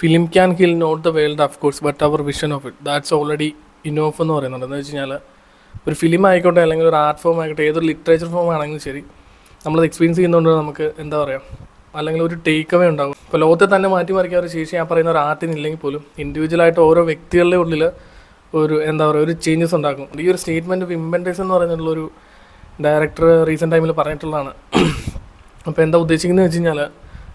Film can kill not the world of course but our vision of it that's already enough എന്ന് പറയുന്നുണ്ട്. എന്ന് വെച്ച് കഴിഞ്ഞാൽ ഒരു ഫിലിം ആയിക്കോട്ടെ അല്ലെങ്കിൽ ഒരു ആർട്ട് ഫോം ആയിക്കോട്ടെ ഏതൊരു ലിറ്ററേച്ചർ ഫോം ആണെങ്കിലും ശരി, നമ്മളത് എക്സ്പീരിയൻസ് ചെയ്യുന്നതുകൊണ്ട് നമുക്ക് എന്താ പറയുക, അല്ലെങ്കിൽ ഒരു ടേക്ക് അവേ ഉണ്ടാകും. ഇപ്പോൾ ലോകത്തെ തന്നെ മാറ്റിമറിക്കാൻ ഒരു ശേഷി ആ പറയുന്ന ഒരു ആർട്ടിനില്ലെങ്കിൽ പോലും ഇൻഡിവിജ്വലായിട്ട് ഓരോ വ്യക്തികളുടെ ഉള്ളിൽ ഒരു എന്താ പറയുക ഒരു ചേഞ്ചസ് ഉണ്ടാക്കും. ഈ ഒരു സ്റ്റേറ്റ്മെൻറ്റ് വിം വെൻഡേഴ്സ് എന്ന് പറയുന്നുള്ളൊരു ഡയറക്ടർ റീസെൻറ്റ് ടൈമിൽ പറഞ്ഞിട്ടുള്ളതാണ്. അപ്പോൾ എന്താ ഉദ്ദേശിക്കുന്നത് വെച്ച് കഴിഞ്ഞാൽ,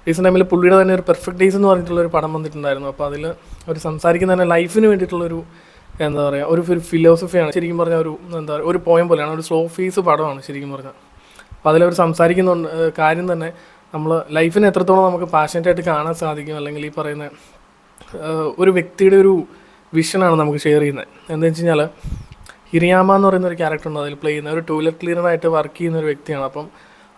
റീസെൻറ്റ് ടൈമിൽ പുള്ളിയുടെ തന്നെ ഒരു പെർഫെക്റ്റ് ഡേയ്സ് എന്ന് പറഞ്ഞിട്ടുള്ളൊരു പടം വന്നിട്ടുണ്ടായിരുന്നു. അപ്പോൾ അതിൽ അവർ സംസാരിക്കുന്ന തന്നെ ലൈഫിന് വേണ്ടിയിട്ടുള്ളൊരു എന്താ പറയുക ഒരു ഫിലോസഫിയാണ്. ശരിക്കും പറഞ്ഞാൽ ഒരു എന്താ പറയുക ഒരു പോയം പോലെയാണ്, ഒരു സ്ലോ ഫേസ് പടമാണ് ശരിക്കും പറഞ്ഞാൽ. അപ്പോൾ അതിലവർ സംസാരിക്കുന്ന കാര്യം തന്നെ നമ്മൾ ലൈഫിനെ എത്രത്തോളം നമുക്ക് പാഷനേറ്റായിട്ട് കാണാൻ സാധിക്കും, അല്ലെങ്കിൽ ഈ പറയുന്ന ഒരു വ്യക്തിയുടെ ഒരു വിഷനാണ് നമുക്ക് ഷെയർ ചെയ്യുന്നത്. എന്താണെന്ന് വെച്ച് കഴിഞ്ഞാൽ ഹിരിയാമ എന്ന് പറയുന്ന ഒരു ക്യാരക്ടർ ഉണ്ട് അതിൽ പ്ലേ ചെയ്യുന്ന ഒരു ടോയ്ലറ്റ് ക്ലീനറായിട്ട് വർക്ക് ചെയ്യുന്ന ഒരു വ്യക്തിയാണ്. അപ്പം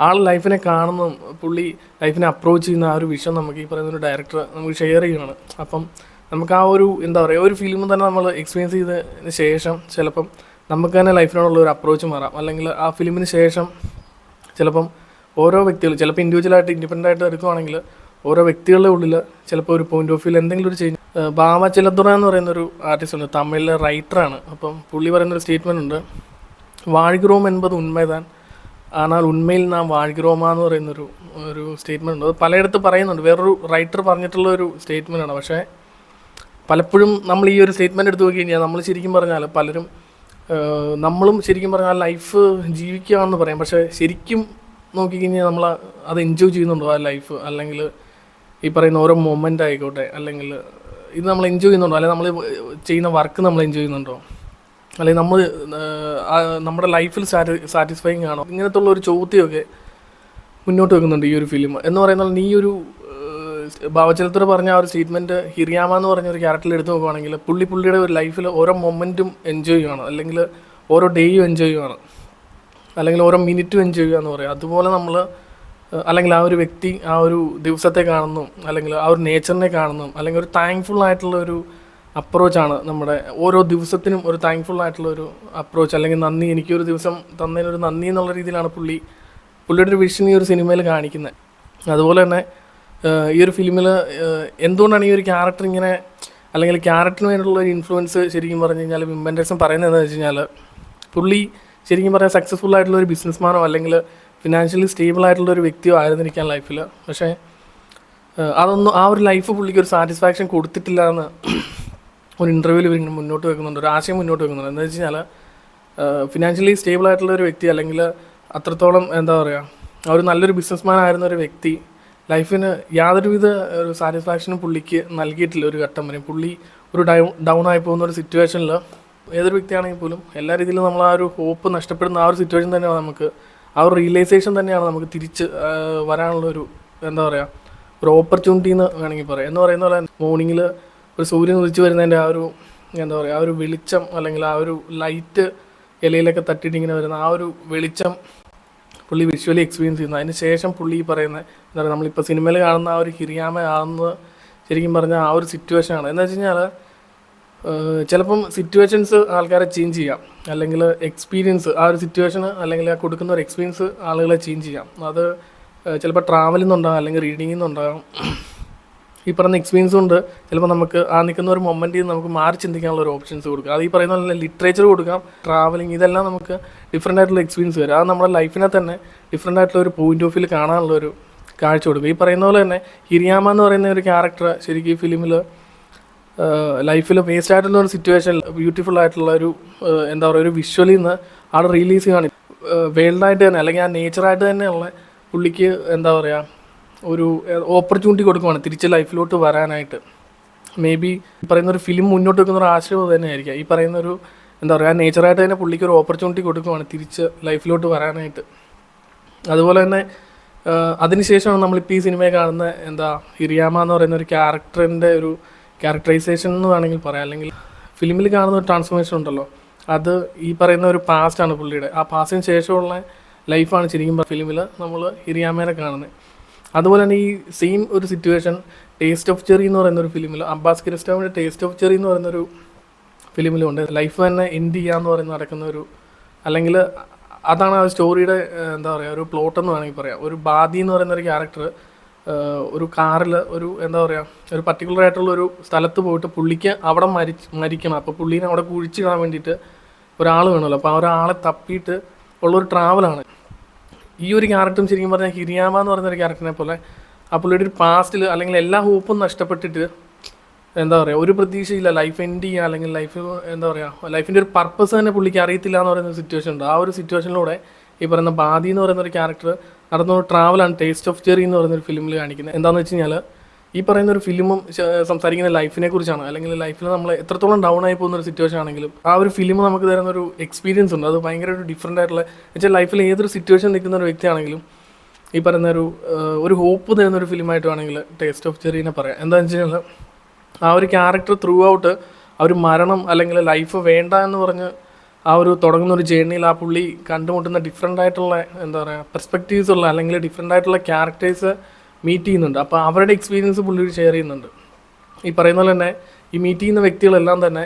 ആൾ ലൈഫിനെ കാണുന്നതും പുള്ളി ലൈഫിനെ അപ്രോച്ച് ചെയ്യുന്ന ആ ഒരു വിഷൻ നമുക്ക് ഈ പറയുന്ന ഒരു ഡയറക്ടർ നമുക്ക് ഷെയർ ചെയ്യുകയാണ്. അപ്പം നമുക്ക് ആ ഒരു എന്താ പറയുക ഒരു ഫിലിം തന്നെ നമ്മൾ എക്സ്പീരിയൻസ് ചെയ്തതിന് ശേഷം ചിലപ്പം നമുക്ക് തന്നെ ലൈഫിനോടുള്ള ഒരു അപ്രോച്ച് മാറാം. അല്ലെങ്കിൽ ആ ഫിലിമിന് ശേഷം ചിലപ്പം ഓരോ വ്യക്തികൾ ചിലപ്പോൾ ഇൻഡിവിജ്വലായിട്ട് ഇൻഡിപെൻഡൻ്റ് ആയിട്ട് എടുക്കുകയാണെങ്കിൽ ഓരോ വ്യക്തികളുടെ ഉള്ളിൽ ചിലപ്പോൾ ഒരു പോയിന്റ് ഓഫ് വ്യൂ എന്തെങ്കിലും ഒരു ചേഞ്ച്. ബാമ ചിലതുറ എന്ന് പറയുന്നൊരു ആർട്ടിസ്റ്റ് ഉണ്ട്, തമിഴിലെ റൈറ്ററാണ്. അപ്പം പുള്ളി പറയുന്നൊരു സ്റ്റേറ്റ്മെൻറ്റ് ഉണ്ട്, വാഴ്கிறோம் என்பது ഉണ്மைதான் ஆனால் ഉണ്മയിൽ നാം വാഴ്கிறோமா എന്ന് പറയുന്നൊരു സ്റ്റേറ്റ്മെൻറ്റ് ഉണ്ട്. അത് പലയിടത്ത് പറയുന്നുണ്ട്, വേറൊരു റൈറ്റർ പറഞ്ഞിട്ടുള്ള ഒരു സ്റ്റേറ്റ്മെൻറ്റാണ്. പക്ഷേ പലപ്പോഴും നമ്മൾ ഈ ഒരു സ്റ്റേറ്റ്മെൻറ്റ് എടുത്ത് നോക്കി കഴിഞ്ഞാൽ നമ്മൾ ശരിക്കും പറഞ്ഞാൽ പലരും നമ്മളും ശരിക്കും പറഞ്ഞാൽ ലൈഫ് ജീവിക്കുകയാണെന്ന് പറയാം. പക്ഷേ ശരിക്കും നോക്കിക്കഴിഞ്ഞാൽ നമ്മൾ അത് എൻജോയ് ചെയ്യുന്നുണ്ടോ ആ ലൈഫ്, അല്ലെങ്കിൽ ഈ പറയുന്ന ഓരോ മൊമെൻ്റ് ആയിക്കോട്ടെ, അല്ലെങ്കിൽ ഇത് നമ്മൾ എൻജോയ് ചെയ്യുന്നുണ്ടോ, അല്ലെങ്കിൽ നമ്മൾ ചെയ്യുന്ന വർക്ക് നമ്മൾ എൻജോയ് ചെയ്യുന്നുണ്ടോ, അല്ലെങ്കിൽ നമ്മൾ നമ്മുടെ ലൈഫിൽ സാറ്റിസ്ഫൈങ് ആണോ, ഇങ്ങനത്തെ ഉള്ള ഒരു ചോദ്യമൊക്കെ മുന്നോട്ട് വെക്കുന്നുണ്ട് ഈ ഒരു ഫിലിം. എന്ന് പറയുന്നത് നീ ഒരു ഭാവചലത്തോട് പറഞ്ഞ ആ ഒരു സ്റ്റേറ്റ്മെൻറ്റ് ഹിരിയാമ എന്ന് പറഞ്ഞ ഒരു ക്യാരക്ടറിൽ എടുത്ത് നോക്കുകയാണെങ്കിൽ പുള്ളിയുടെ ഒരു ലൈഫിൽ ഓരോ മൊമെൻറ്റും എൻജോയ് ചെയ്യുകയാണ്, അല്ലെങ്കിൽ ഓരോ ഡേയും എൻജോയ് ചെയ്യുകയാണ്, അല്ലെങ്കിൽ ഓരോ മിനിറ്റും എൻജോയ് ചെയ്യുക എന്ന് പറയാം. അതുപോലെ നമ്മൾ അല്ലെങ്കിൽ ആ ഒരു വ്യക്തി ആ ഒരു ദിവസത്തെ കാണുന്നു, അല്ലെങ്കിൽ ആ ഒരു നേച്ചറിനെ കാണുന്നു, അല്ലെങ്കിൽ ഒരു താങ്ക്ഫുൾ ആയിട്ടുള്ള ഒരു അപ്രോച്ചാണ് നമ്മുടെ ഓരോ ദിവസത്തിനും ഒരു താങ്ക്ഫുൾ ആയിട്ടുള്ള ഒരു അപ്രോച്ച്, അല്ലെങ്കിൽ നന്ദി, എനിക്കൊരു ദിവസം തന്നതിനൊരു നന്ദി എന്നുള്ള രീതിയിലാണ് പുള്ളിയുടെ ഒരു വിഷൻ ഈ ഒരു സിനിമയിൽ കാണിക്കുന്നത്. അതുപോലെ തന്നെ ഈ ഒരു ഫിലിമിൽ എന്തുകൊണ്ടാണ് ഈ ഒരു ക്യാരക്ടർ ഇങ്ങനെ, അല്ലെങ്കിൽ ക്യാരക്ടറിന് വേണ്ടിയുള്ള ഒരു ഇൻഫ്ലുവൻസ് ശരിക്കും പറഞ്ഞു കഴിഞ്ഞാൽ വിം വെൻഡേഴ്സ് പറയുന്നത് എന്താണെന്ന് വെച്ച് കഴിഞ്ഞാൽ, പുള്ളി ശരിക്കും പറയാൻ സക്സസ്ഫുൾ ആയിട്ടുള്ള ഒരു ബിസിനസ്മാനോ അല്ലെങ്കിൽ ഫിനാൻഷ്യലി സ്റ്റേബിൾ ആയിട്ടുള്ള ഒരു വ്യക്തിയോ ആയിരുന്നിരിക്കാൻ ലൈഫിൽ. പക്ഷേ അതൊന്നും ആ ഒരു ലൈഫ് പുള്ളിക്ക് ഒരു സാറ്റിസ്ഫാക്ഷൻ കൊടുത്തിട്ടില്ല എന്ന് ഒരു ഇൻ്റർവ്യൂവിൽ ഇവർ മുന്നോട്ട് വെക്കുന്നുണ്ട്, ഒരു ആശയം മുന്നോട്ട് വെക്കുന്നുണ്ട്. എന്താ വെച്ച് കഴിഞ്ഞാൽ ഫിനാൻഷ്യലി സ്റ്റേബിൾ ആയിട്ടുള്ള ഒരു വ്യക്തി, അല്ലെങ്കിൽ അത്രത്തോളം എന്താ പറയുക ഒരു നല്ലൊരു ബിസിനസ്മാൻ ആയിരുന്ന ഒരു വ്യക്തി ലൈഫിന് യാതൊരുവിധ ഒരു സാറ്റിസ്ഫാക്ഷനും പുള്ളിക്ക് നൽകിയിട്ടില്ല ഒരു ഘട്ടം വരെ. പുള്ളി ഒരു ഡൗൺ ആയി പോകുന്ന ഒരു സിറ്റുവേഷനിൽ ഏതൊരു വ്യക്തിയാണെങ്കിൽ പോലും എല്ലാ രീതിയിലും നമ്മൾ ആ ഒരു ഹോപ്പ് നഷ്ടപ്പെടുന്ന ആ ഒരു സിറ്റുവേഷൻ തന്നെയാണ് നമുക്ക്, ആ ഒരു റിയലൈസേഷൻ തന്നെയാണ് നമുക്ക് തിരിച്ച് വരാനുള്ളൊരു എന്താ പറയുക ഒരു ഓപ്പർച്യൂണിറ്റി എന്ന് വേണമെങ്കിൽ പറയാം. എന്ന് പറയുന്ന പോലെ മോർണിംഗിൽ ഒരു സൂര്യൻ ഉദിച്ച് വരുന്നതിൻ്റെ ആ ഒരു എന്താ പറയുക ആ ഒരു വെളിച്ചം, അല്ലെങ്കിൽ ആ ഒരു ലൈറ്റ് ഇലയിലൊക്കെ തട്ടിയിട്ട് ഇങ്ങനെ വരുന്ന ആ ഒരു വെളിച്ചം പുള്ളി വിഷ്വലി എക്സ്പീരിയൻസ് ചെയ്യുന്നു. അതിന് ശേഷം പുള്ളി പറയുന്നത് എന്താ പറയുക നമ്മളിപ്പോൾ സിനിമയിൽ കാണുന്ന ആ ഒരു ഹിരിയാമ ആകുന്നത് ശരിക്കും പറഞ്ഞാൽ ആ ഒരു സിറ്റുവേഷനാണ്. എന്ന് വെച്ച് കഴിഞ്ഞാൽ ചിലപ്പം സിറ്റുവേഷൻസ് ആൾക്കാരെ ചേഞ്ച് ചെയ്യാം, അല്ലെങ്കിൽ എക്സ്പീരിയൻസ് ആ ഒരു സിറ്റുവേഷന് അല്ലെങ്കിൽ ആ കൊടുക്കുന്ന ഒരു എക്സ്പീരിയൻസ് ആളുകളെ ചേഞ്ച് ചെയ്യാം. അത് ചിലപ്പോൾ ട്രാവലിൽ നിന്നുണ്ടാകാം, അല്ലെങ്കിൽ റീഡിങ്ങിൽ നിന്നുണ്ടാകാം. ഈ പറയുന്ന എക്സ്പീരിയൻസ് കൊണ്ട് ചിലപ്പോൾ നമുക്ക് ആ നിൽക്കുന്ന ഒരു മൊമെൻറ്റിൽ നിന്ന് നമുക്ക് മാറി ചിന്തിക്കാനുള്ള ഒരു ഓപ്ഷൻസ് കൊടുക്കാം. അത് ഈ പറയുന്ന പോലെ ലിറ്ററേച്ചർ കൊടുക്കാം, ട്രാവലിംഗ്, ഇതെല്ലാം നമുക്ക് ഡിഫറെൻ്റ് ആയിട്ടുള്ള എക്സ്പീരിയൻസ് വരും. അത് നമ്മുടെ ലൈഫിനെ തന്നെ ഡിഫറെൻ്റ് ആയിട്ടുള്ള ഒരു പോയിന്റ് ഓഫ് വ്യൂ കാണാനുള്ള ഒരു കാഴ്ച കൊടുക്കും. ഈ പറയുന്ന പോലെ തന്നെ ഹിരിയാമ എന്ന് പറയുന്ന ഒരു ക്യാരക്ടർ ശരിക്കും ഈ ഫിലിമിൽ ലൈഫിൽ വേസ്റ്റ് ആയിട്ടുള്ള ഒരു സിറ്റുവേഷൻ ബ്യൂട്ടിഫുൾ ആയിട്ടുള്ള ഒരു എന്താ പറയുക ഒരു വിഷ്വലിൽ നിന്ന് ആൾ റിലീസ് ചെയ്യുകയാണ്. വേൾഡായിട്ട് തന്നെ അല്ലെങ്കിൽ ആ നേച്ചറായിട്ട് തന്നെയുള്ള പുള്ളിക്ക് എന്താ പറയുക ഒരു ഓപ്പർച്യൂണിറ്റി കൊടുക്കുവാണ് തിരിച്ച് ലൈഫിലോട്ട് വരാനായിട്ട്. മേ ബി ഈ പറയുന്നൊരു ഫിലിം മുന്നോട്ട് വെക്കുന്ന ഒരു ആശയം തന്നെയായിരിക്കാം. ഈ പറയുന്നൊരു എന്താ പറയുക നേച്ചറായിട്ട് തന്നെ പുള്ളിക്ക് ഒരു ഓപ്പർച്യൂണിറ്റി കൊടുക്കുവാണ് തിരിച്ച് ലൈഫിലോട്ട് വരാനായിട്ട്. അതുപോലെ തന്നെ അതിനുശേഷമാണ് നമ്മളിപ്പോൾ ഈ സിനിമയെ കാണുന്ന എന്താ ഹിരിയാമ എന്ന് പറയുന്ന ഒരു ക്യാരക്ടറിൻ്റെ ഒരു ക്യാരക്ടറൈസേഷൻ എന്ന് വേണമെങ്കിൽ പറയാം, അല്ലെങ്കിൽ ഫിലിമിൽ കാണുന്ന ഒരു ട്രാൻസ്ഫോർമേഷൻ ഉണ്ടല്ലോ, അത് ഈ പറയുന്ന ഒരു പാസ്റ്റാണ് പുള്ളിയുടെ. ആ പാസ്റ്റിന് ശേഷമുള്ള ലൈഫാണ് ശരിക്കും ഫിലിമിൽ നമ്മൾ ഹിരിയാമേനെ കാണുന്നത്. അതുപോലെ തന്നെ ഈ സെയിം ഒരു സിറ്റുവേഷൻ ടേസ്റ്റ് ഓഫ് ചെറി എന്ന് പറയുന്ന ഒരു ഫിലിമിൽ, അബ്ബാസ് കിയാറോസ്റ്റാമിൻ്റെ ടേസ്റ്റ് ഓഫ് ചെറി എന്ന് പറയുന്നൊരു ഫിലിമിലുണ്ട്. ലൈഫ് തന്നെ എൻഡ് ചെയ്യാന്ന് പറയുന്ന നടക്കുന്ന ഒരു, അല്ലെങ്കിൽ അതാണ് ആ സ്റ്റോറിയുടെ എന്താ പറയുക ഒരു പ്ലോട്ട് എന്ന് വേണമെങ്കിൽ പറയാം. ഒരു ബാദി എന്ന് പറയുന്ന ഒരു ക്യാരക്ടർ ഒരു കാറിൽ ഒരു എന്താ പറയുക ഒരു പർട്ടിക്കുലർ ആയിട്ടുള്ള ഒരു സ്ഥലത്ത് പോയിട്ട് പുള്ളിക്ക് അവിടെ മരിക്കണം. അപ്പോൾ പുള്ളീനെ അവിടെ കുഴിച്ചിടാൻ വേണ്ടിയിട്ട് ഒരാൾ വേണമല്ലോ. അപ്പോൾ ആ ഒരാളെ തപ്പിയിട്ട് ഉള്ളൊരു ട്രാവലാണ്. ഈ ഒരു ക്യാരക്ടറും ശരിക്കും പറഞ്ഞാൽ ഹിരിയാമ എന്ന് പറയുന്ന ഒരു ക്യാരക്ടറിനെ പോലെ ആ പുള്ളിയുടെ ഒരു പാസ്റ്റിൽ അല്ലെങ്കിൽ എല്ലാ ഹോപ്പും നഷ്ടപ്പെട്ടിട്ട് എന്താ പറയുക ഒരു പ്രതീക്ഷയില്ല, ലൈഫ് എൻഡ് ചെയ്യുക അല്ലെങ്കിൽ ലൈഫ് എന്താ പറയുക ലൈഫിൻ്റെ ഒരു പർപ്പസ് തന്നെ പുള്ളിക്ക് അറിയത്തില്ല എന്ന് പറയുന്ന സിറ്റുവേഷൻ ഉണ്ട്. ആ ഒരു സിറ്റുവേഷനിലൂടെ ഈ പറയുന്ന ബാദി എന്ന് പറയുന്ന ഒരു ക്യാരക്ടർ നടന്ന ഒരു ട്രാവലാണ് ടേസ്റ്റ് ഓഫ് ചെറി എന്ന് പറയുന്ന ഒരു ഫിലിമിൽ കാണിക്കുന്നത്. എന്താണെന്ന് വെച്ച് കഴിഞ്ഞാൽ ഈ പറയുന്ന ഒരു ഫിലിമും സംസാരിക്കുന്ന ലൈഫിനെ കുറിച്ചാണ്. അല്ലെങ്കിൽ ലൈഫിൽ നമ്മൾ എത്രത്തോളം ഡൗൺ ആയി പോകുന്ന ഒരു സിറ്റുവേഷൻ ആണെങ്കിലും ആ ഒരു ഫിലിം നമുക്ക് തരുന്ന ഒരു എക്സ്പീരിയൻസ് ഉണ്ട്. അത് ഭയങ്കര ഒരു ഡിഫറെൻ്റ് ആയിട്ടുള്ള വെച്ചാൽ ലൈഫിൽ ഏതൊരു സിറ്റുവേഷൻ നിൽക്കുന്ന ഒരു വ്യക്തിയാണെങ്കിലും ഈ പറയുന്ന ഒരു ഹോപ്പ് തരുന്ന ഒരു ഫിലിമായിട്ട് വേണമെങ്കിൽ ടേസ്റ്റ് ഓഫ് ചെറീനെ പറയാം. എന്താണെന്ന് വെച്ച് കഴിഞ്ഞാൽ ആ ഒരു ക്യാരക്ടർ ത്രൂ ഔട്ട് ആ ഒരു മരണം അല്ലെങ്കിൽ ലൈഫ് വേണ്ട എന്ന് പറഞ്ഞ് ആ ഒരു തുടങ്ങുന്ന ഒരു ജേർണിയിൽ ആ പുള്ളി കണ്ടുമുട്ടുന്ന ഡിഫറെൻ്റ് ആയിട്ടുള്ള എന്താ പറയുക പെർസ്പെക്റ്റീവ്സ് ഉള്ള അല്ലെങ്കിൽ ഡിഫറെൻ്റ് ആയിട്ടുള്ള ക്യാരക്ടേഴ്സ് മീറ്റ് ചെയ്യുന്നുണ്ട്. അപ്പോൾ അവരുടെ എക്സ്പീരിയൻസ് പുള്ളി ഷെയർ ചെയ്യുന്നുണ്ട്. ഈ പറയുന്ന പോലെ തന്നെ ഈ മീറ്റ് ചെയ്യുന്ന വ്യക്തികളെല്ലാം തന്നെ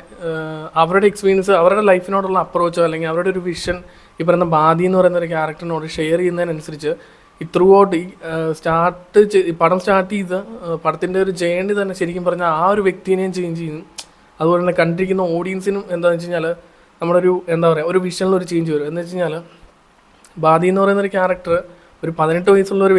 അവരുടെ എക്സ്പീരിയൻസ് അവരുടെ ലൈഫിനോടുള്ള അപ്രോച്ചോ അല്ലെങ്കിൽ അവരുടെ ഒരു വിഷൻ ഈ പറയുന്ന ബാദി എന്ന് പറയുന്ന ഒരു ക്യാരക്ടറിനോട് ഷെയർ ചെയ്യുന്നതിനനുസരിച്ച് ഈ ത്രൂ ഔട്ട് ഈ പടം സ്റ്റാർട്ട് ചെയ്ത് പടത്തിൻ്റെ ഒരു ജേർണി തന്നെ ശരിക്കും പറഞ്ഞാൽ ആ ഒരു വ്യക്തിനെയും ചേഞ്ച് ചെയ്യും. അതുപോലെ തന്നെ കണ്ടിരിക്കുന്ന ഓഡിയൻസിനും എന്താണെന്ന് വെച്ച് കഴിഞ്ഞാൽ നമ്മുടെ ഒരു എന്താ പറയുക ഒരു വിഷനിൽ ഒരു ചേഞ്ച് വരും. എന്ന് വെച്ച് കഴിഞ്ഞാൽ ബാദി എന്ന് പറയുന്ന ഒരു ക്യാരക്ടർ ഒരു 18 വയസ്സുള്ള ഒരു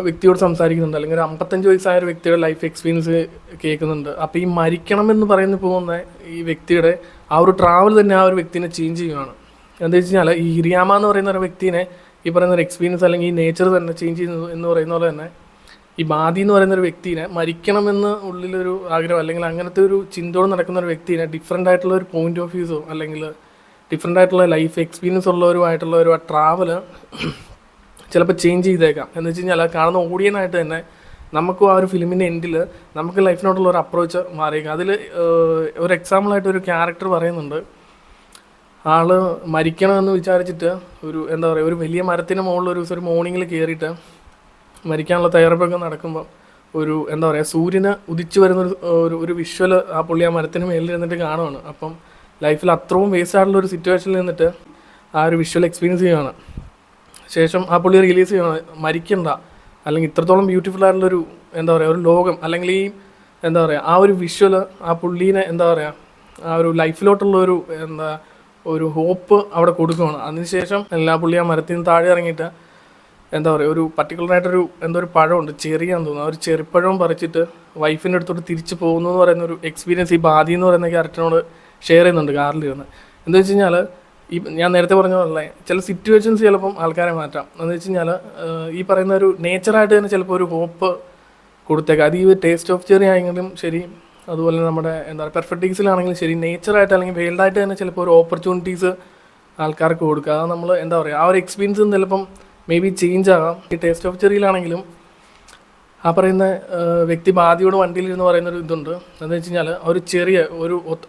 വ്യക്തിയോട് സംസാരിക്കുന്നുണ്ട്, അല്ലെങ്കിൽ ഒരു 55 വയസ്സായ ഒരു വ്യക്തിയുടെ ലൈഫ് എക്സ്പീരിയൻസ് കേൾക്കുന്നുണ്ട്. അപ്പോൾ ഈ മരിക്കണമെന്ന് പറയുന്ന പോകുന്ന ഈ വ്യക്തിയുടെ ആ ഒരു ട്രാവൽ തന്നെ ആ ഒരു വ്യക്തിനെ ചേഞ്ച് ചെയ്യുകയാണ്. എന്താ വെച്ച് കഴിഞ്ഞാൽ ഈ ഹിരിയാമ എന്ന് പറയുന്ന ഒരു വ്യക്തിനെ ഈ പറയുന്ന ഒരു എക്സ്പീരിയൻസ് അല്ലെങ്കിൽ ഈ നേച്ചർ തന്നെ ചേഞ്ച് ചെയ്യുന്നു എന്ന് പറയുന്ന പോലെ തന്നെ ഈ ബാദി എന്ന് പറയുന്ന ഒരു വ്യക്തിനെ മരിക്കണമെന്ന് ഉള്ളിലൊരു ആഗ്രഹം അല്ലെങ്കിൽ അങ്ങനത്തെ ഒരു ചിന്തയോട് നടക്കുന്ന ഒരു വ്യക്തിനെ ഡിഫറെൻ്റ് ആയിട്ടുള്ള ഒരു പോയിന്റ് ഓഫ് വ്യൂസോ അല്ലെങ്കിൽ ഡിഫറെൻ്റ് ആയിട്ടുള്ള ലൈഫ് എക്സ്പീരിയൻസ് ഉള്ളവരുമായിട്ടുള്ള ഒരു ട്രാവൽ ചിലപ്പോൾ ചേഞ്ച് ചെയ്തേക്കാം. എന്ന് വെച്ച് കഴിഞ്ഞാൽ കാണുന്ന ഓഡിയനായിട്ട് തന്നെ നമുക്കും ആ ഒരു ഫിലിമിൻ്റെ എൻഡിൽ നമുക്ക് ലൈഫിനോടുള്ള ഒരു അപ്രോച്ച് മാറിയേക്കാം. അതിൽ ഒരു എക്സാമ്പിളായിട്ട് ഒരു ക്യാരക്ടർ പറയുന്നുണ്ട്, ആൾ മരിക്കണമെന്ന് വിചാരിച്ചിട്ട് ഒരു എന്താ പറയുക ഒരു വലിയ മരത്തിന് മുകളിൽ ഒരു മോർണിംഗിൽ കയറിയിട്ട് മരിക്കാനുള്ള തയ്യാറെടുപ്പൊക്കെ നടക്കുമ്പോൾ ഒരു എന്താ പറയുക സൂര്യന് ഉദിച്ചു വരുന്ന ഒരു വിഷ്വൽ ആ പുള്ളി ആ മരത്തിന് മേലിൽ ഇരുന്നിട്ട് കാണുവാണ്. അപ്പം ലൈഫിൽ അത്രയും വേസ്റ്റ് ആയിട്ടുള്ള ഒരു സിറ്റുവേഷനിൽ നിന്നിട്ട് ആ ഒരു വിഷ്വൽ എക്സ്പീരിയൻസ് ചെയ്യുകയാണ്. ശേഷം ആ പുള്ളി റിയലൈസ് ചെയ്യണം മരിക്കണ്ട, അല്ലെങ്കിൽ ഇത്രത്തോളം ബ്യൂട്ടിഫുൾ ആയിട്ടുള്ളൊരു എന്താ പറയുക ഒരു ലോകം അല്ലെങ്കിൽ ഈ എന്താ പറയുക ആ ഒരു വിഷ്വൽ ആ പുള്ളീനെ എന്താ പറയുക ആ ഒരു ലൈഫിലോട്ടുള്ള ഒരു ഹോപ്പ് അവിടെ കൊടുക്കുകയാണ്. അതിനുശേഷം എല്ലാ പുള്ളി ആ മരത്തിൽ നിന്ന് താഴെ ഇറങ്ങിയിട്ട് എന്താ പറയുക ഒരു പർട്ടിക്കുലറായിട്ടൊരു ഒരു പഴമുണ്ട്, ചെറിയാന്ന് തോന്നുന്നു, ആ ഒരു ചെറിപ്പഴം പറിച്ചിട്ട് വൈഫിൻ്റെ അടുത്തോട്ട് തിരിച്ച് പോകുന്നു എന്ന് പറയുന്ന ഒരു എക്സ്പീരിയൻസ് ഈ ബാദി എന്ന് പറയുന്ന ക്യാരക്ടറിനോട് ഷെയർ ചെയ്യുന്നുണ്ട് കാറിലിരുന്ന്. എന്താ വെച്ച് കഴിഞ്ഞാൽ ഞാൻ നേരത്തെ പറഞ്ഞ പോലെ ചില സിറ്റുവേഷൻസ് ചിലപ്പം ആൾക്കാരെ മാറ്റാം. എന്ന് വെച്ച് കഴിഞ്ഞാൽ ഈ പറയുന്ന ഒരു നേച്ചറായിട്ട് തന്നെ ചിലപ്പോൾ ഒരു ഹോപ്പ് കൊടുത്തേക്കാം. അത് ഈ ടേസ്റ്റ് ഓഫ് ചെറി ആയെങ്കിലും ശരി, അതുപോലെ നമ്മുടെ എന്താ പറയുക പെർഫെക്റ്റിക്സിലാണെങ്കിലും ശരി, നേച്ചറായിട്ട് അല്ലെങ്കിൽ വേൾഡായിട്ട് തന്നെ ചിലപ്പോൾ ഒരു ഓപ്പർച്യൂണിറ്റീസ് ആൾക്കാർക്ക് കൊടുക്കുക. അത് നമ്മൾ എന്താ പറയുക ആ ഒരു എക്സ്പീരിയൻസ് ചിലപ്പം മേ ബി ചേഞ്ച് ആകാം. ഈ ടേസ്റ്റ് ഓഫ് ചെറിയിലാണെങ്കിലും ആ പറയുന്ന വ്യക്തി ബാദിയോട് വണ്ടിയിലിരുന്ന് പറയുന്നൊരു ഇതുണ്ട്. എന്താണെന്ന് വെച്ച് കഴിഞ്ഞാൽ ഒരു ചെറിയ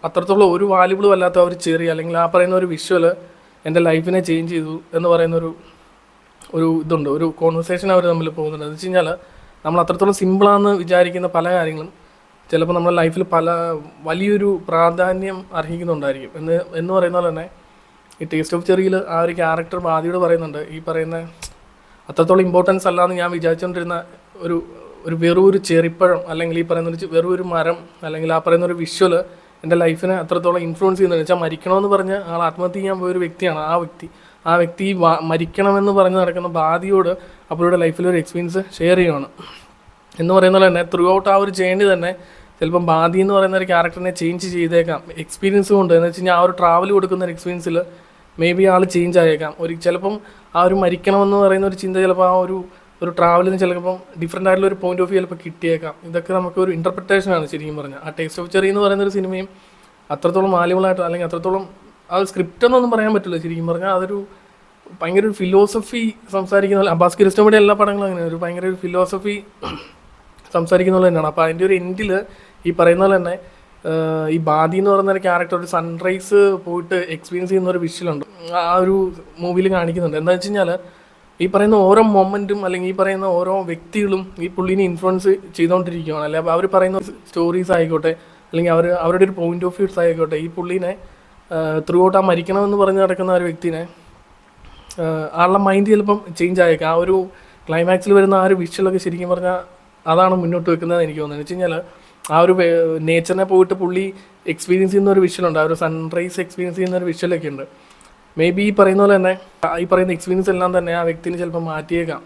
അത്രത്തോളം ഒരു വാല്യുബിളും അല്ലാത്ത ഒരു ചെറിയ അല്ലെങ്കിൽ ആ പറയുന്ന ഒരു വിഷ്വൽ എൻ്റെ ലൈഫിനെ ചേഞ്ച് ചെയ്തു എന്ന് പറയുന്നൊരു ഇതുണ്ട്, ഒരു കോൺവെർസേഷൻ അവർ തമ്മിൽ പോകുന്നുണ്ട്. എന്ന് വെച്ച് കഴിഞ്ഞാൽ നമ്മൾ അത്രത്തോളം സിമ്പിളാണെന്ന് വിചാരിക്കുന്ന പല കാര്യങ്ങളും ചിലപ്പോൾ നമ്മുടെ ലൈഫിൽ വലിയൊരു പ്രാധാന്യം അർഹിക്കുന്നുണ്ടായിരിക്കും. എന്ന് പറയുന്ന പോലെ തന്നെ ഈ ടേസ്റ്റ് ഓഫ് ചെറിയിൽ ആ ഒരു ക്യാരക്ടർ ബാദിയോട് പറയുന്നുണ്ട്, ഈ പറയുന്ന അത്രത്തോളം ഇമ്പോർട്ടൻസ് അല്ലാന്ന് ഞാൻ വിചാരിച്ചുകൊണ്ടിരുന്ന ഒരു വെറൊരു ചെറിപ്പഴം അല്ലെങ്കിൽ ഈ പറയുന്ന വെറൊരു മരം അല്ലെങ്കിൽ ആ പറയുന്ന ഒരു വിഷ്വൽ എൻ്റെ ലൈഫിനെ അത്രത്തോളം ഇൻഫ്ലുവൻസ് ചെയ്യുന്നത് വെച്ചാൽ മരിക്കണമെന്ന് പറഞ്ഞ് ആൾ ആത്മഹത്യ ചെയ്യാൻ പോയൊരു വ്യക്തിയാണ് ആ വ്യക്തി മരിക്കണമെന്ന് പറഞ്ഞ് നടക്കുന്ന ബാദിയോട് അവരുടെ ലൈഫിലൊരു എക്സ്പീരിയൻസ് ഷെയർ ചെയ്യുകയാണ്. എന്ന് പറയുന്ന പോലെ തന്നെ ത്രൂ ഔട്ട് ആ ഒരു ജേർണി തന്നെ ചിലപ്പം ബാദി എന്ന് പറയുന്ന ഒരു ക്യാരക്ടറിനെ ചേഞ്ച് ചെയ്തേക്കാം എക്സ്പീരിയൻസ് കൊണ്ട്. എന്ന് വെച്ച് കഴിഞ്ഞാൽ ആ ഒരു ട്രാവൽ കൊടുക്കുന്ന ഒരു എക്സ്പീരിയൻസിൽ മേ ബി ആൾ ചേഞ്ച് ആയേക്കാം. ചിലപ്പം ആ ഒരു മരിക്കണമെന്ന് പറയുന്ന ഒരു ചിന്ത ചിലപ്പോൾ ആ ഒരു ട്രാവലിന് ചിലപ്പം ഡിഫറെൻ്റ് ആയിട്ടുള്ള ഒരു പോയിന്റ് ഓഫ് വ്യൂ ചിലപ്പോൾ കിട്ടിയേക്കാം. ഇതൊക്കെ നമുക്കൊരു ഇൻ്റർപ്രിട്ടേഷനാണ് ശരിക്കും പറഞ്ഞാൽ. ആ ടേസ്റ്റ് ഓഫ് ചെറി എന്ന് പറയുന്നൊരു സിനിമയും അത്രത്തോളം വാല്യുബിളായിട്ട് അല്ലെങ്കിൽ അത്രത്തോളം ആ സ്ക്രിപ്റ്റ് എന്നൊന്നും പറയാൻ പറ്റില്ല. ശരിക്കും പറഞ്ഞാൽ അതൊരു ഭയങ്കര ഒരു ഫിലോസഫി സംസാരിക്കുന്ന അബ്ബാസ് കിയാറോസ്റ്റിയുടെ എല്ലാ പടങ്ങളും അങ്ങനെ ഒരു ഭയങ്കര ഒരു ഫിലോസഫി സംസാരിക്കുന്നത് തന്നെയാണ്. അപ്പോൾ അതിൻ്റെ ഒരു എൻഡിൽ ഈ പറയുന്ന പോലെ തന്നെ ഈ ബാദി എന്ന് പറയുന്ന ഒരു ക്യാരക്ടർ ഒരു സൺറൈസ് പോയിട്ട് എക്സ്പീരിയൻസ് ചെയ്യുന്ന ഒരു വിഷ്വലുണ്ട് ആ ഒരു മൂവിയിൽ കാണിക്കുന്നുണ്ട്. എന്താണെന്ന് വെച്ച് കഴിഞ്ഞാൽ ഈ പറയുന്ന ഓരോ മൊമെൻറ്റും അല്ലെങ്കിൽ ഈ പറയുന്ന ഓരോ വ്യക്തികളും ഈ പുള്ളീനെ ഇൻഫ്ലുവൻസ് ചെയ്തുകൊണ്ടിരിക്കുകയാണ്. അല്ലെങ്കിൽ അവർ പറയുന്ന സ്റ്റോറീസ് ആയിക്കോട്ടെ അല്ലെങ്കിൽ അവരുടെ ഒരു പോയിന്റ് ഓഫ് വ്യൂസ് ആയിക്കോട്ടെ ഈ പുള്ളീനെ ത്രൂ ഔട്ട് ആ മരിക്കണമെന്ന് പറഞ്ഞ് നടക്കുന്ന ഒരു വ്യക്തിനെ ആളുടെ മൈൻഡ് ചിലപ്പം ചേഞ്ച് ആയേക്കാം. ആ ഒരു ക്ലൈമാക്സിൽ വരുന്ന ആ ഒരു വിഷ്വലൊക്കെ ശരിക്കും പറഞ്ഞാൽ അതാണ് മുന്നോട്ട് വെക്കുന്നത് എനിക്ക് തോന്നുന്നത്. എന്ന് വെച്ച് കഴിഞ്ഞാൽ ആ ഒരു നേച്ചറിനെ പോയിട്ട് പുള്ളി എക്സ്പീരിയൻസ് ചെയ്യുന്ന ഒരു വിഷ്വലുണ്ട്, ആ ഒരു സൺറൈസ് എക്സ്പീരിയൻസ് ചെയ്യുന്ന ഒരു വിഷ്വലൊക്കെ ഉണ്ട്. മേ ബി ഈ പറയുന്ന പോലെ തന്നെ ഈ പറയുന്ന എക്സ്പീരിയൻസ് എല്ലാം തന്നെ ആ വ്യക്തിനെ ചിലപ്പോൾ മാറ്റിയേക്കാം.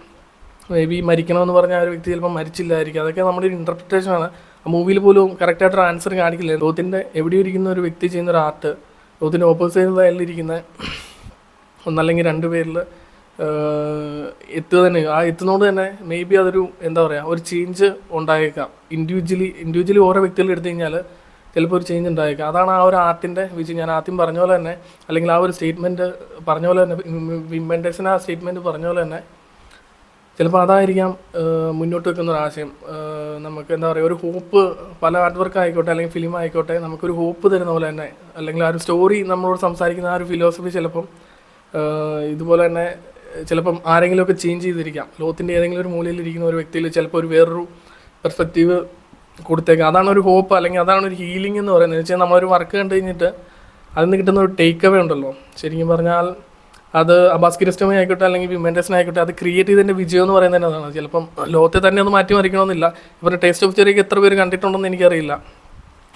മേ ബി മരിക്കണമെന്ന് പറഞ്ഞാൽ ആ ഒരു വ്യക്തി ചിലപ്പോൾ മരിച്ചില്ലായിരിക്കും. അതൊക്കെ നമ്മുടെ ഒരു ഇൻ്റർപ്രിറ്റേഷനാണ്. ആ മൂവിയിൽ പോലും കറക്റ്റായിട്ടൊരു ആൻസർ കാണിക്കില്ല. ലോകത്തിൻ്റെ എവിടെ ഇരിക്കുന്ന ഒരു വ്യക്തി ചെയ്യുന്ന ഒരു ആർട്ട്, ലോകത്തിൻ്റെ ഓപ്പോസിറ്റ് സൈഡിലിരിക്കുന്ന ഒന്നല്ലെങ്കിൽ 2 പേരിൽ എത്തുക തന്നെ, ആ എത്തുന്നതുകൊണ്ട് തന്നെ മേ ബി അതൊരു എന്താ പറയുക ഒരു ചേഞ്ച് ഉണ്ടായേക്കാം. ഇൻഡിവിജ്വലി ഓരോ വ്യക്തികൾ എടുത്തു കഴിഞ്ഞാൽ ചിലപ്പോൾ ഒരു ചേഞ്ച് ഉണ്ടായേക്കാം. അതാണ് ആ ഒരു ആർട്ടിൻ്റെ വിജയം. ഞാൻ ആദ്യം പറഞ്ഞ പോലെ തന്നെ, അല്ലെങ്കിൽ ആ ഒരു സ്റ്റേറ്റ്മെൻറ്റ് പറഞ്ഞ പോലെ തന്നെ, വിം വെൻഡേഴ്സിന് ആ സ്റ്റേറ്റ്മെൻറ്റ് പറഞ്ഞ പോലെ തന്നെ ചിലപ്പോൾ അതായിരിക്കാം മുന്നോട്ട് വെക്കുന്ന ഒരു ആശയം. നമുക്ക് എന്താ പറയുക ഒരു ഹോപ്പ്, പല ആർട്ട് വർക്ക് ആയിക്കോട്ടെ അല്ലെങ്കിൽ ഫിലിം ആയിക്കോട്ടെ, നമുക്കൊരു ഹോപ്പ് തരുന്ന പോലെ തന്നെ, അല്ലെങ്കിൽ ആ ഒരു സ്റ്റോറി നമ്മളോട് സംസാരിക്കുന്ന ആ ഒരു ഫിലോസഫി ചിലപ്പം ഇതുപോലെ തന്നെ ചിലപ്പം ആരെങ്കിലുമൊക്കെ ചേഞ്ച് ചെയ്തിരിക്കാം. ലോകത്തിൻ്റെ ഏതെങ്കിലും ഒരു മൂലയിൽ ഇരിക്കുന്ന ഒരു വ്യക്തിയിൽ ചിലപ്പോൾ ഒരു വേറൊരു പെർസ്പെക്റ്റീവ് കൊടുത്തേക്കാം. അതാണ് ഒരു ഹോപ്പ്, അല്ലെങ്കിൽ അതാണ് ഒരു ഹീലിംഗ് എന്ന് പറയുന്നത്. എന്ന് വെച്ചാൽ നമ്മളൊരു വർക്ക് കണ്ടു കഴിഞ്ഞിട്ട് അതിൽ നിന്ന് കിട്ടുന്ന ഒരു ടേക്ക് അവേ ഉണ്ടല്ലോ, ശരിക്കും പറഞ്ഞാൽ അത് അബ്ബാസ് കിയാറോസ്റ്റാമി ആയിക്കോട്ടെ അല്ലെങ്കിൽ വിം വെൻഡേഴ്സിന് ആയിക്കോട്ടെ, അത് ക്രിയേറ്റ് ചെയ്തതിൻ്റെ വിജയം എന്ന് പറയുന്നത് തന്നെ അതാണ്. ചിലപ്പം ലോകത്തെ തന്നെ ഒന്ന് മാറ്റിമറിക്കണമെന്നില്ല. ഇവരുടെ ടേസ്റ്റ് ഓഫ് ചെറിയൊക്കെ എത്ര പേര് കണ്ടിട്ടുണ്ടെന്ന് എനിക്കറിയില്ല.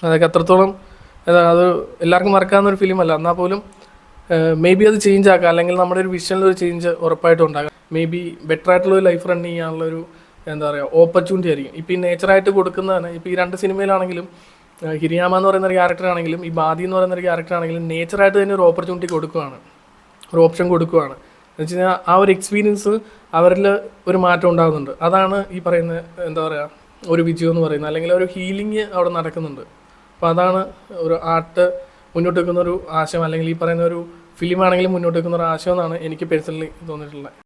അതൊക്കെ അത്രത്തോളം അത് എല്ലാവർക്കും മറക്കാവുന്ന ഒരു ഫിലിമല്ല. എന്നാൽ പോലും മേ ബി അത് ചേഞ്ച് ആക്കാം, അല്ലെങ്കിൽ നമ്മുടെ ഒരു വിഷനിലൊരു ചേഞ്ച് ഉറപ്പായിട്ടും ഉണ്ടാകാം. മേ ബി ബെറ്റർ ആയിട്ടുള്ളൊരു ലൈഫ് റൺ ചെയ്യാനുള്ളൊരു എന്താ പറയുക ഓപ്പർച്യൂണിറ്റി ആയിരിക്കും. ഇപ്പോൾ ഈ നേച്ചറായിട്ട് കൊടുക്കുന്നതാണ്. ഇപ്പോൾ ഈ 2 സിനിമയിലാണെങ്കിലും ഹിരിയാമ എന്ന് പറയുന്ന ഒരു ക്യാരക്ടറാണെങ്കിലും ഈ ബാദി എന്ന് പറയുന്ന ഒരു ക്യാരക്ടറാണെങ്കിലും നേച്ചറായിട്ട് തന്നെ ഒരു ഓപ്പർച്യൂണിറ്റി കൊടുക്കുകയാണ്, ഒരു ഓപ്ഷൻ കൊടുക്കുകയാണ്. എന്ന് വെച്ച് കഴിഞ്ഞാൽ ആ ഒരു എക്സ്പീരിയൻസ് അവരിൽ ഒരു മാറ്റം ഉണ്ടാകുന്നുണ്ട്. അതാണ് ഈ പറയുന്ന എന്താ പറയുക ഒരു വിജയം എന്ന് പറയുന്നത്, അല്ലെങ്കിൽ ഒരു ഹീലിംഗ് അവിടെ നടക്കുന്നുണ്ട്. അപ്പോൾ അതാണ് ഒരു ആർട്ട് മുന്നോട്ട് വെക്കുന്ന ഒരു ആശയം, അല്ലെങ്കിൽ ഈ പറയുന്ന ഒരു ഫിലിമാണെങ്കിലും മുന്നോട്ട് വെക്കുന്ന ഒരു ആശയം എന്നാണ് എനിക്ക് പേഴ്സണലി തോന്നിയിട്ടുള്ളത്.